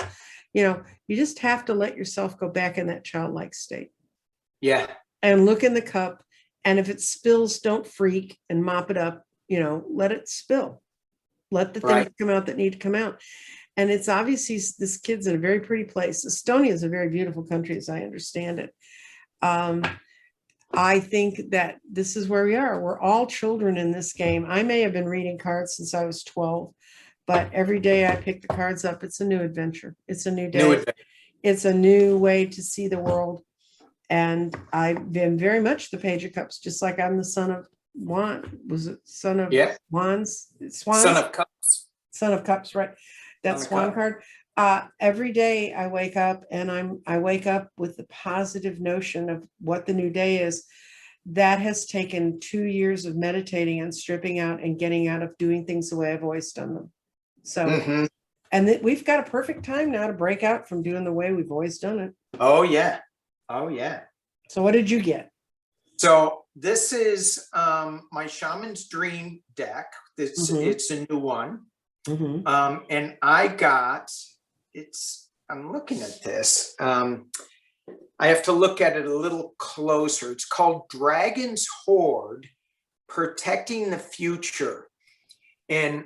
You know, you just have to let yourself go back in that childlike state Yeah. and look in the cup. And if it spills, don't freak and mop it up, you know, let it spill. Let the things come out that need to come out. And it's obviously this kid's in a very pretty place. Estonia is a very beautiful country, as I understand it. I think that this is where we are. We're all children in this game. I may have been reading cards since I was 12, but every day I pick the cards up, it's a new adventure. It's a new day. It's a new way to see the world. And I've been very much the Page of Cups, just like I'm the son of was it son of Wands? Swans? Son of Cups. Son of Cups, right? That Swan card. Every day I wake up and I wake up with the positive notion of what the new day is. That has taken 2 years of meditating and stripping out and getting out of doing things the way I've always done them. So, and we've got a perfect time now to break out from doing the way we've always done it. Oh yeah. Oh yeah. So what did you get? So this is my Shaman's Dream deck. It's a new one. And I got, I'm looking at this. I have to look at it a little closer. It's called Dragon's Hoard, Protecting the Future. And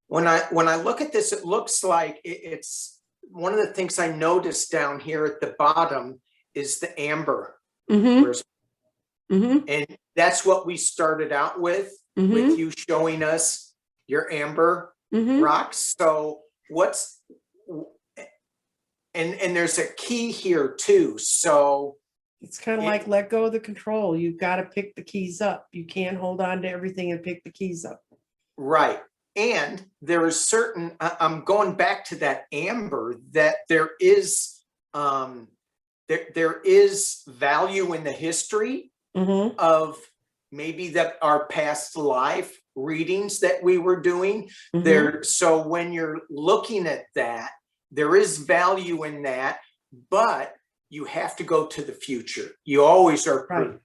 when I look at this, it looks like it's one of the things I noticed down here at the bottom is the amber. And that's what we started out with you showing us your amber rocks. So and there's a key here too. So it's kind of like let go of the control. You've got to pick the keys up. You can't hold on to everything and pick the keys up. Right. And there is certain, I'm going back to that amber, that there is there is value in the history of maybe that our past life readings that we were doing there. So when you're looking at that, there is value in that, but you have to go to the future. You always are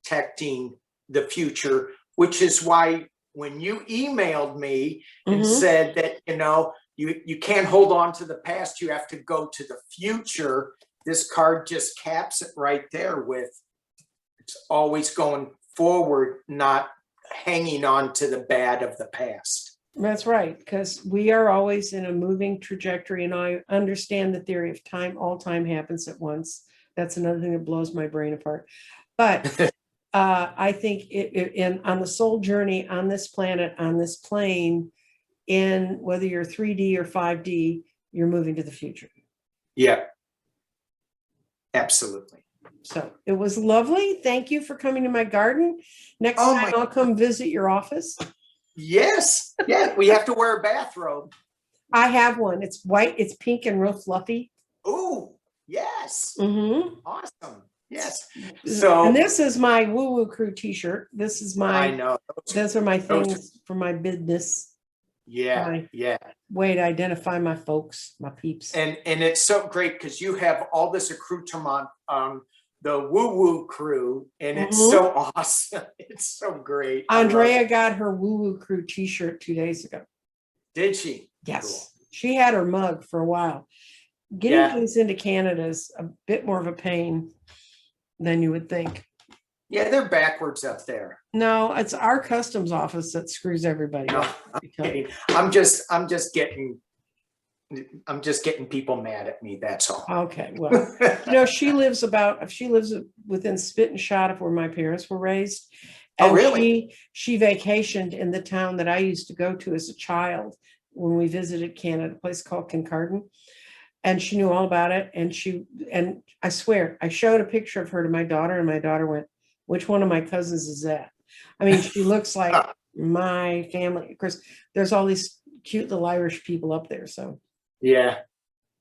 protecting the future, which is why when you emailed me and said that, you know, you can't hold on to the past, you have to go to the future. This card just caps it right there with it's always going forward, not hanging on to the bad of the past. That's right, because we are always in a moving trajectory, and I understand the theory of time. All time happens at once. That's another thing that blows my brain apart. But I think on the soul journey on this planet, on this plane, in whether you're 3D or 5D, you're moving to the future. Yeah, absolutely. So it was lovely. Thank you for coming to my garden. Next time I'll come visit your office. Yes. Yeah, we have to wear a bathrobe. I have one. It's white. It's pink and real fluffy. Oh, yes. Awesome. Yes. So, and this is my Woo Woo Crew t-shirt. This is my, I know. Those are my things for my business. Yeah. Yeah. Way to identify my folks, my peeps. And it's so great because you have all this accoutrement on the Woo Woo Crew, and it's so awesome. It's so great. Andrea got her Woo Woo Crew t-shirt 2 days ago. Did she? Yes. Cool. She had her mug for a while. Getting things into Canada is a bit more of a pain than you would think. Yeah, they're backwards up there. No, it's our customs office that screws everybody up. I'm kidding. I'm just getting people mad at me. That's all. Okay. Well, you know, she lives within spit and shot of where my parents were raised. And really? She vacationed in the town that I used to go to as a child when we visited Canada, a place called Kincardine. And she knew all about it. And I swear, I showed a picture of her to my daughter, and my daughter went, "Which one of my cousins is that?" I mean, she looks like my family. Of course, there's all these cute little Irish people up there. So yeah.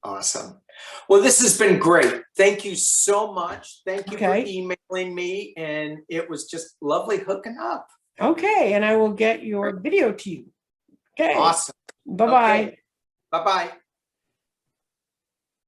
Awesome. Well, this has been great. Thank you so much. Thank you for emailing me. And it was just lovely hooking up. Okay. And I will get your video to you. Okay. Awesome. Bye-bye. Okay. Bye-bye.